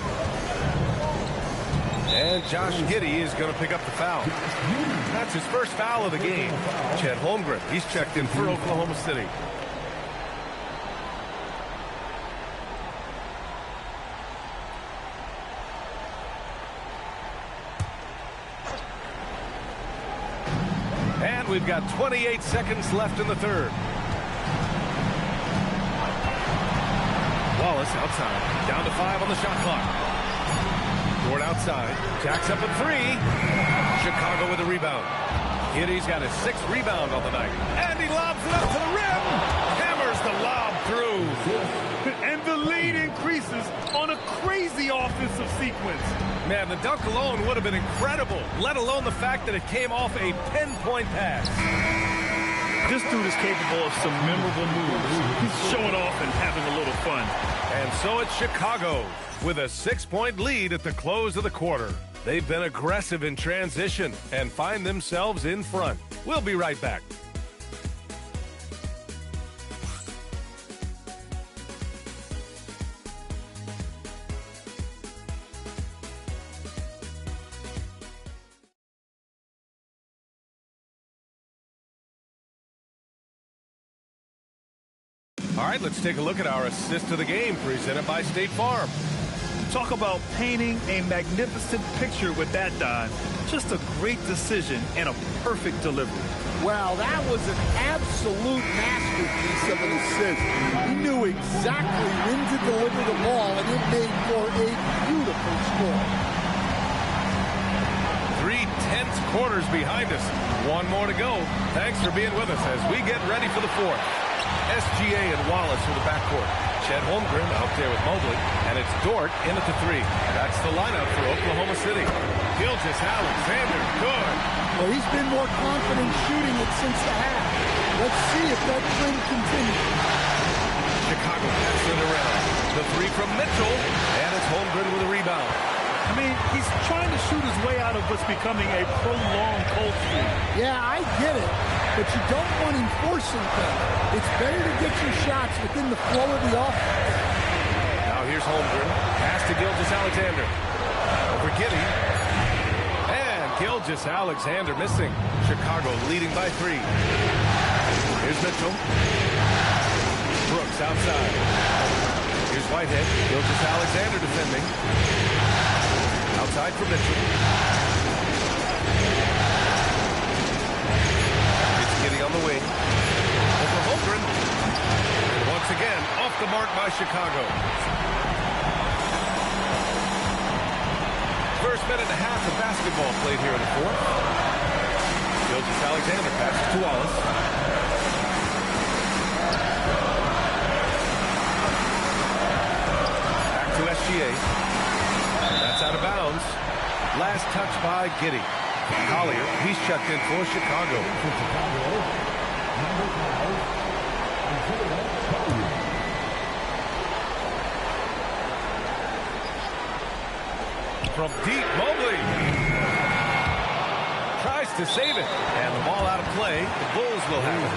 And Josh Giddey is going to pick up the foul. That's his first foul of the game. Chet Holmgren, he's checked in for Oklahoma City. And we've got 28 seconds left in the third. Wallace outside. Down to 5 on the shot clock. Ford outside. Jacks up a 3. Chicago with a rebound. Giddey's got his 6th rebound on the night. And he lobs it up to the rim. Hammers the lob through. And the lead increases on a crazy offensive sequence. Man, the dunk alone would have been incredible, let alone the fact that it came off a 10-point pass. This dude is capable of some memorable moves. He's showing off and having a little fun. And so it's Chicago with a 6-point lead at the close of the quarter. They've been aggressive in transition and find themselves in front. We'll be right back. All right, let's take a look at our assist of the game presented by State Farm. Talk about painting a magnificent picture with that dime. Just a great decision and a perfect delivery. Wow, that was an absolute masterpiece of an assist. He knew exactly when to deliver the ball, and it made for a beautiful score. 3 tense quarters behind us. One more to go. Thanks for being with us as we get ready for the fourth. SGA and Wallace in the backcourt. Chet Holmgren out there with Mobley, and it's Dort in at the 3. That's the lineup for Oklahoma City. Gilgeous Alexander, good. Well, he's been more confident shooting it since the half. Let's see if that trend continues. Chicago passing it around. The 3 from Mitchell, and it's Holmgren with a rebound. I mean, he's trying to shoot his way out of what's becoming a prolonged cold streak. Yeah, I get it, but you don't want him forcing things. It's better to get your shots within the flow of the offense. Now here's Holmgren. Pass to Gilgeous Alexander. Over Giddey. And Gilgeous Alexander missing. Chicago leading by 3. Here's Mitchell. Brooks outside. Here's Whitehead. Gilgeous Alexander defending. Outside for Mitchell. It's Giddey on the wing. Over Holmgren. Once again, off the mark by Chicago. First minute and a half of basketball played here in the fourth. Gilgeous Alexander passes to Wallace. Back to SGA. That's out of bounds. Last touch by Giddey. Collier, he's checked in for Chicago. From deep, Mobley tries to save it, and the ball out of play. The Bulls will have it.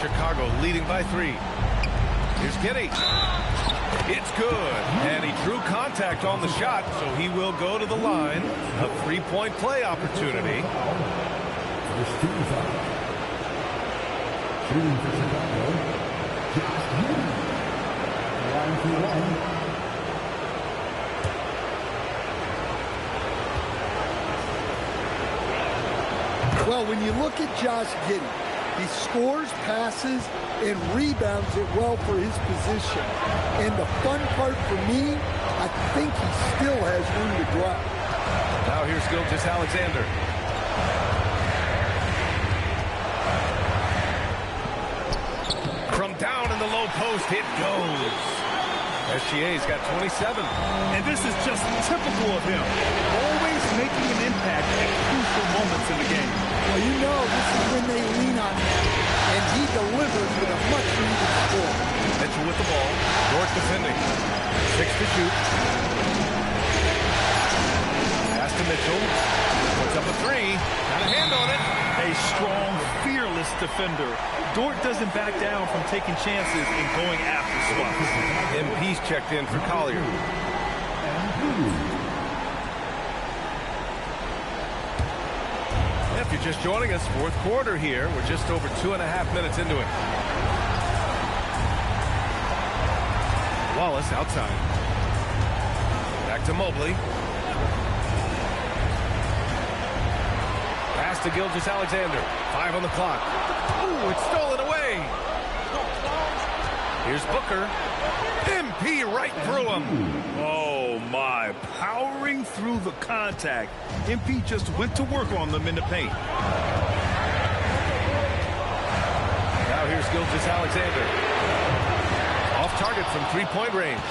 Chicago leading by 3. Here's Giddey. It's good, and he drew contact on the shot, so he will go to the line. A 3-point play opportunity. Shooting for Chicago, Josh Giddey. Line for 1. Well, when you look at Josh Giddey, he scores, passes, and rebounds it well for his position. And the fun part for me, I think he still has room to grow. Now here's Gilgeous Alexander. From down in the low post, it goes. SGA's got 27. And this is just typical of him. Always making an impact at crucial moments in the game. Well, you know this is when they lean on him. And he delivers with a much-needed score. Mitchell with the ball. Dort defending. 6 to shoot. Pass to Mitchell. Puts up a 3. Got a hand on it. A strong, fearless defender. Dort doesn't back down from taking chances and going after spots. MP's checked in for Collier. If you're just joining us, fourth quarter here. We're just over 2.5 minutes into it. Wallace outside. Back to Mobley. Pass to Gilgeous Alexander. 5 on the clock. Ooh, it's stolen away. Here's Booker. MP right through him. Oh, my. Powering through the contact. MP just went to work on them in the paint. Now here's Gilgeous Alexander. Off target from 3-point range.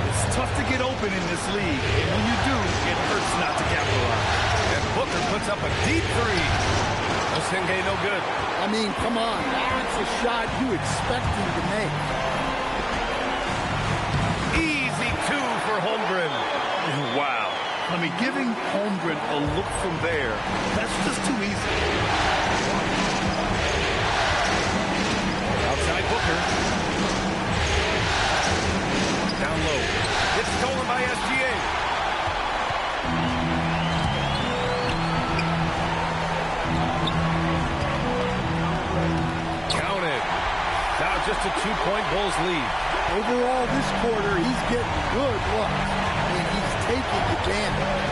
It's tough to get open in this league, and when you do, it hurts not to capitalize. And Booker puts up a deep 3. Osenge no good. I mean, come on. That's a shot you expect him to make. Easy 2 for Holmgren. Wow. I mean, giving Holmgren a look from there, that's just too easy. Outside Booker. Down low. It's stolen by SGA. Just a 2-point Bulls lead. Overall, this quarter, he's getting good looks, and he's taking advantage.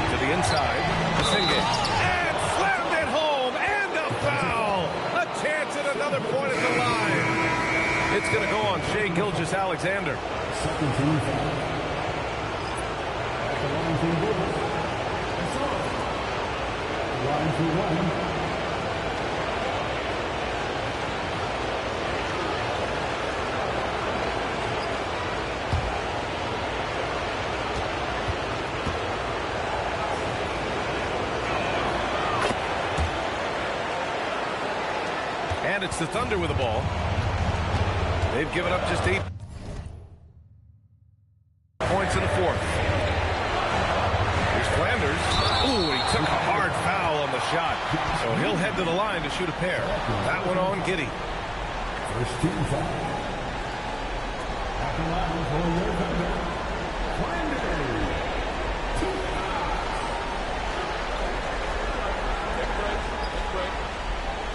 To the inside, Singe. And slammed it home, and a foul. A chance at another point at the line. It's going to go on Shai Gilgeous-Alexander. Second team foul. At the line for the Bulls. Line for one. And it's the Thunder with the ball. They've given up just 8 points in the fourth. Here's Flanders. Ooh, he took a hard foul on the shot. So he'll head to the line to shoot a pair. That one on Giddey. First team foul. At the line for your Thunder. Flanders.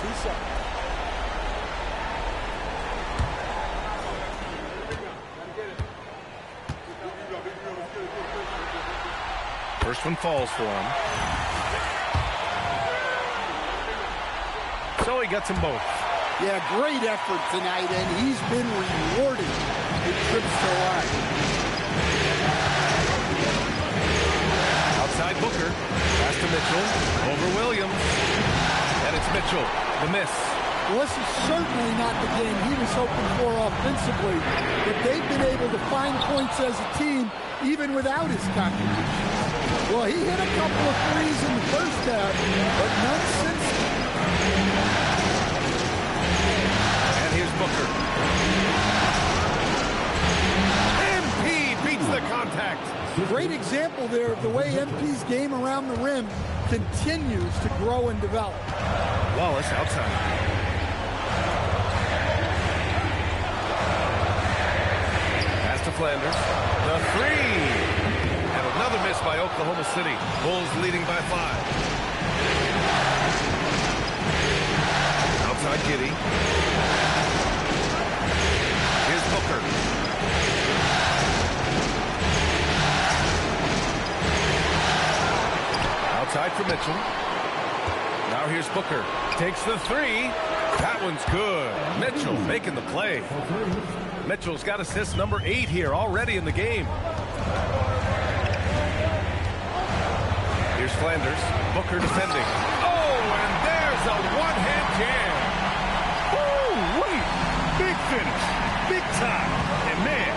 Two shots. First one falls for him. So he gets them both. Yeah, great effort tonight, and he's been rewarded with trips to the line. Outside Booker. Pass to Mitchell. Over Williams. And it's Mitchell. The miss. Well, this is certainly not the game he was hoping for offensively, but they've been able to find points as a team even without his contribution. Well, he hit a couple of threes in the first half, but none since then. And here's Booker. MP beats the contact. Great example there of the way MP's game around the rim continues to grow and develop. Wallace outside. Pass to Flanders. The three. And another miss by Oklahoma City. Bulls leading by 5. Outside Giddey. Here's Booker. Outside for Mitchell. Now here's Booker. Takes the three. That one's good. Mitchell making the play. Mitchell's got assist number 8 here already in the game. Here's Flanders. Booker defending. Oh, and there's a one-hand jam. Woo-wee! Big finish. Big time. And man,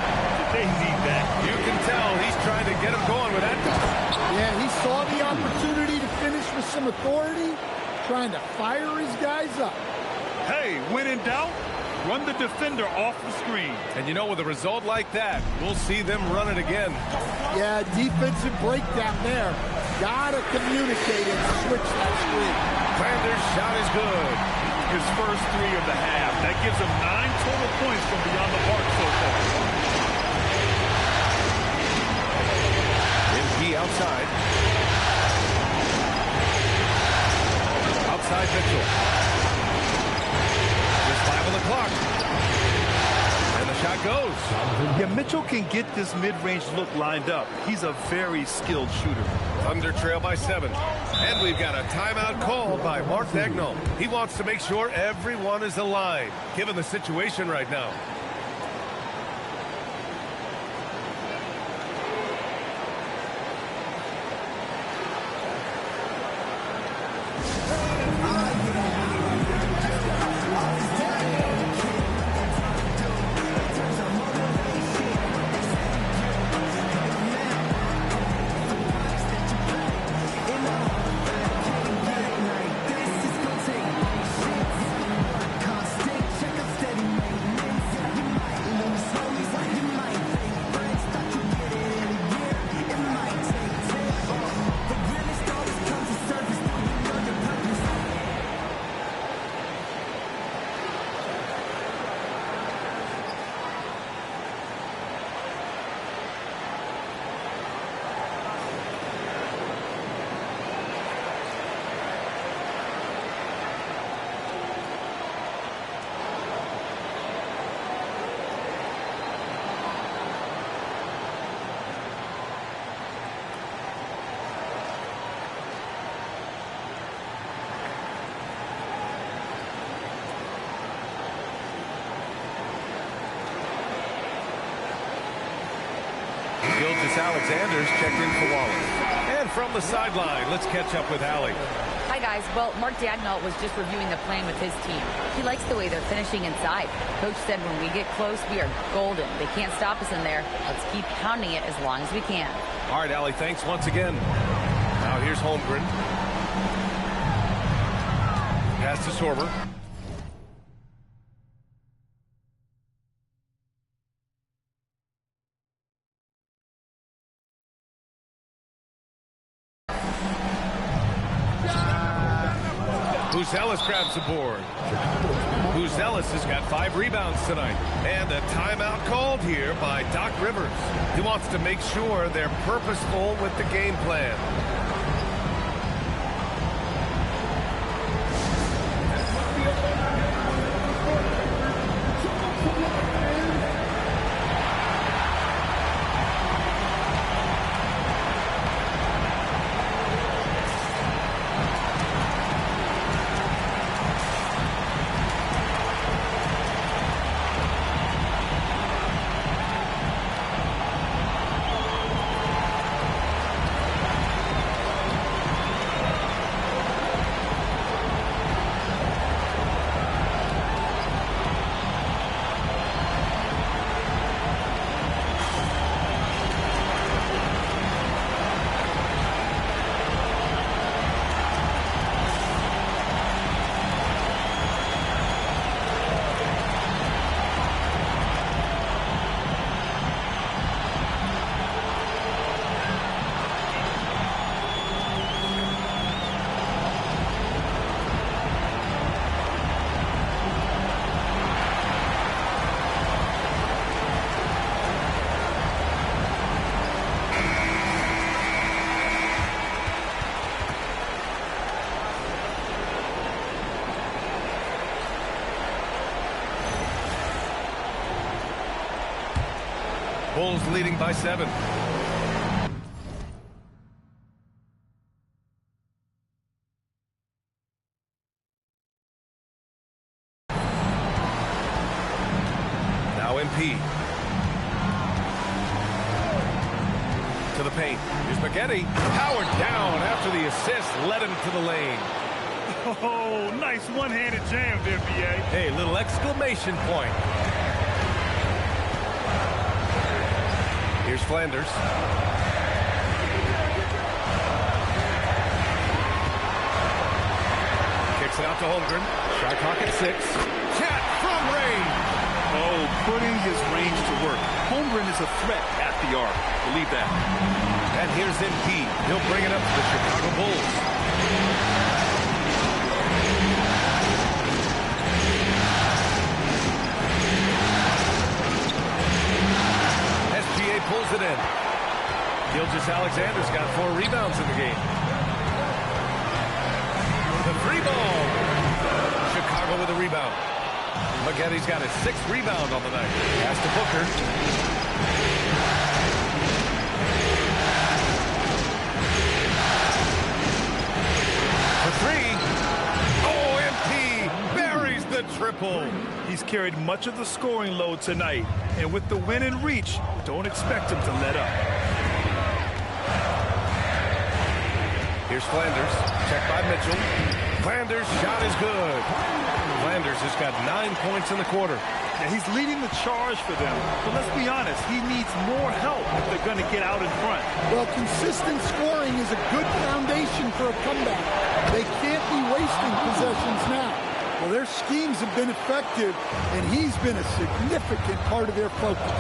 they need that. You can tell he's trying to get him going with that. Yeah, he saw the opportunity to finish with some authority, trying to fire his guys up. Hey, when in doubt, run the defender off the screen. And you know, with a result like that, we'll see them run it again. Yeah, defensive breakdown there. Gotta communicate and switch that screen. Flanders' shot is good. His first 3 of the half. That gives him 9 total points from beyond the arc so far. MP outside. Outside Mitchell. There's 5 on the clock. And the shot goes. Yeah, Mitchell can get this mid-range look lined up. He's a very skilled shooter. Thunder trail by 7. And we've got a timeout called by Mark Dagnall. He wants to make sure everyone is aligned, given the situation right now. Gilgeous-Alexander's checked in for Wallace. And from the sideline, let's catch up with Allie. Hi, guys. Well, Mark Dagnall was just reviewing the plan with his team. He likes the way they're finishing inside. Coach said when we get close, we are golden. They can't stop us in there. Let's keep pounding it as long as we can. All right, Allie, thanks once again. Now here's Holmgren. Pass to Sorber. Buzelis grabs the board. Buzelis has got 5 rebounds tonight. And a timeout called here by Doc Rivers. He wants to make sure they're purposeful with the game plan. Bulls leading by 7. Now MP. To the paint. Here's Spaghetti. Powered down after the assist led him to the lane. Oh, nice one-handed jam there, B.A. Hey, little exclamation point. Here's Flanders. Kicks it out to Holmgren. Shot clock at 6. Chat from range. Oh, putting his range to work. Holmgren is a threat at the arc. Believe that. And here's MP. He'll bring it up to the Chicago Bulls. Pulls it in. Gilgeous-Alexander's got 4 rebounds in the game. The free ball. Chicago with a rebound. Spaghetti's got his 6th rebound on the night. Pass to Booker. For 3. Oh, MP buries the triple. He's carried much of the scoring load tonight. And with the win in reach, don't expect him to let up. Here's Flanders. Checked by Mitchell. Flanders' shot is good. Flanders has got 9 points in the quarter. Now, he's leading the charge for them. But let's be honest, he needs more help if they're going to get out in front. Well, consistent scoring is a good foundation for a comeback. They can't be wasting possessions now. Well, their schemes have been effective, and he's been a significant part of their focus.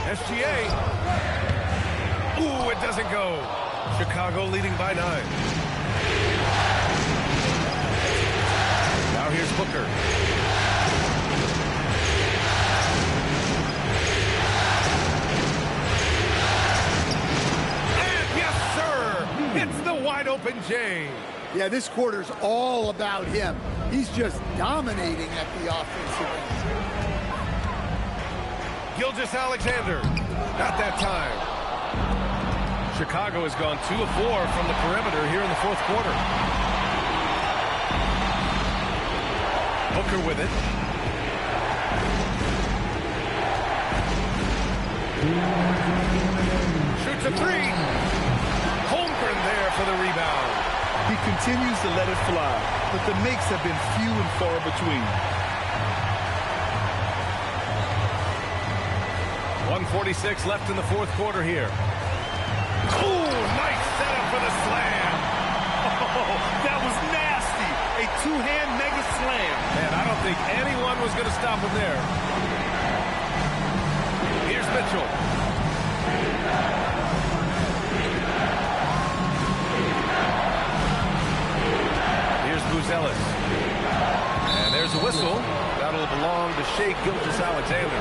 SGA. Ooh, it doesn't go. Chicago leading by 9. Now here's Booker. And yes, sir! It's the wide open J. Yeah, this quarter's all about him. He's just dominating at the offensive end. Gilgeous-Alexander. Not that time. Chicago has gone 2 of 4 from the perimeter here in the 4th quarter. Booker with it. Shoots a three. Holmgren there for the rebound. He continues to let it fly, but the makes have been few and far between. 1:46 left in the fourth quarter here. Oh, nice setup for the slam. Oh, that was nasty. A two-hand mega slam. Man, I don't think anyone was going to stop him there. Here's Mitchell. Here's Buzelis. And there's a whistle. That'll belong to Shai Gilgeous-Alexander.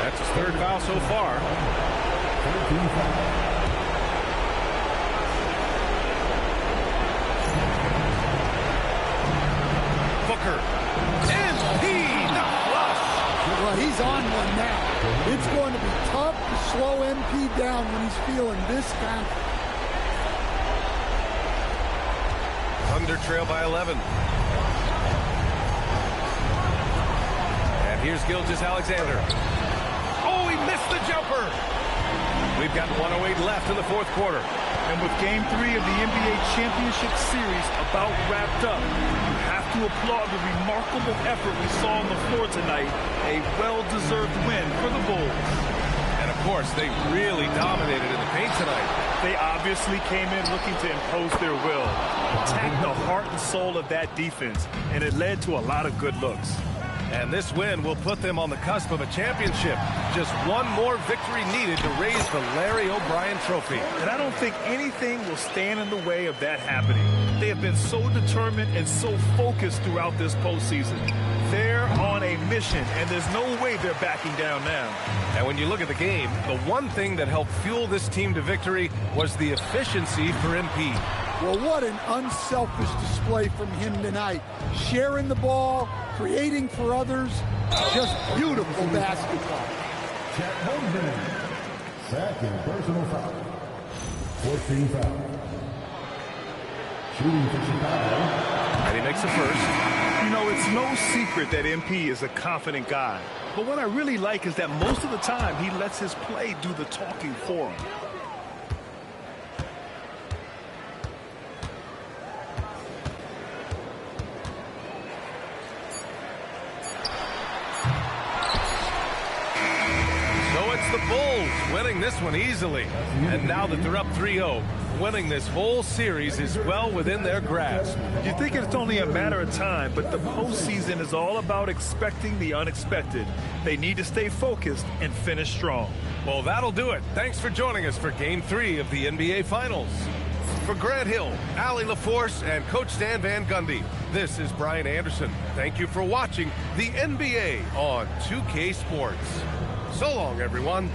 That's his third foul so far. Booker. MP, the flush. Well, he's on one now. It's going to be tough to slow MP down when he's feeling this confident. Thunder trail by 11. And here's Gilgeous-Alexander. Oh, he missed the jumper. We've got 1:08 left in the fourth quarter. And with Game 3 of the NBA Championship Series about wrapped up, you have to applaud the remarkable effort we saw on the floor tonight. A well-deserved win for the Bulls. And, of course, they really dominated in the paint tonight. They obviously came in looking to impose their will, attack the heart and soul of that defense, and it led to a lot of good looks. And this win will put them on the cusp of a championship. Just one more victory needed to raise the Larry O'Brien Trophy. And I don't think anything will stand in the way of that happening. They have been so determined and so focused throughout this postseason. They're on a mission, and there's no way they're backing down now. And when you look at the game, the one thing that helped fuel this team to victory was the efficiency for MP. Well, what an unselfish display from him tonight. Sharing the ball, creating for others, just beautiful basketball. Chet Holmgren, second personal foul. 14 foul. Shooting for Chicago. And he makes the first. You know, it's no secret that MP is a confident guy. But what I really like is that most of the time he lets his play do the talking for him. The Bulls winning this one easily. And now that they're up 3-0, winning this whole series is well within their grasp. You think it's only a matter of time, but the postseason is all about expecting the unexpected. They need to stay focused and finish strong. Well, that'll do it. Thanks for joining us for Game 3 of the NBA Finals. For Grant Hill, Allie LaForce, and Coach Stan Van Gundy, this is Brian Anderson. Thank you for watching the NBA on 2K Sports. So long, everyone.